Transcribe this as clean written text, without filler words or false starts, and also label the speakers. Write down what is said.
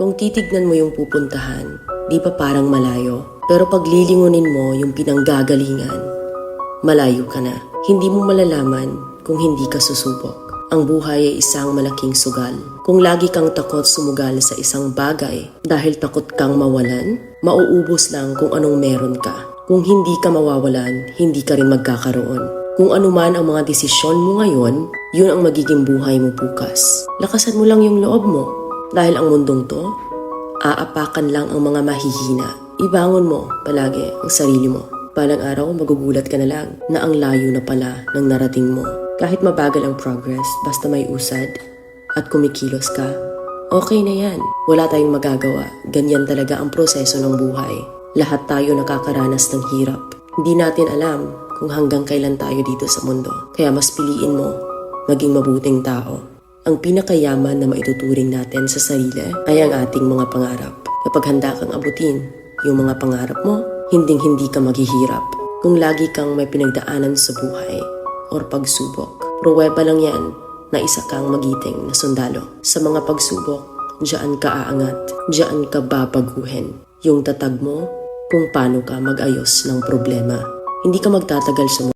Speaker 1: Kung titignan mo yung pupuntahan, di ba parang malayo? Pero pag lilingunin mo yung pinanggagalingan, malayo ka na. Hindi mo malalaman kung hindi ka susubok. Ang buhay ay isang malaking sugal. Kung lagi kang takot sumugal sa isang bagay dahil takot kang mawalan, mauubos lang kung anong meron ka. Kung hindi ka mawawalan, hindi ka rin magkakaroon. Kung ano man ang mga desisyon mo ngayon, yun ang magiging buhay mo bukas. Lakasan mo lang yung loob mo. Dahil ang mundong to, aapakan lang ang mga mahihina. Ibangon mo palagi ang sarili mo. Balang araw, magugulat ka na lang na ang layo na pala ng narating mo. Kahit mabagal ang progress, basta may usad at kumikilos ka, okay na yan. Wala tayong magagawa. Ganyan talaga ang proseso ng buhay. Lahat tayo nakakaranas ng hirap. Hindi natin alam kung hanggang kailan tayo dito sa mundo. Kaya mas piliin mo maging mabuting tao. Ang pinakayaman na maituturing natin sa sarili ay ang ating mga pangarap. Kapag handa kang abutin yung mga pangarap mo, hinding-hindi ka maghihirap. Kung lagi kang may pinagdaanan sa buhay or pagsubok, pruweba lang yan na isa kang magiting na sundalo. Sa mga pagsubok, diyan ka aangat, diyan ka babaguhin. Yung tatag mo kung paano ka mag-ayos ng problema. Hindi ka magtatagal sa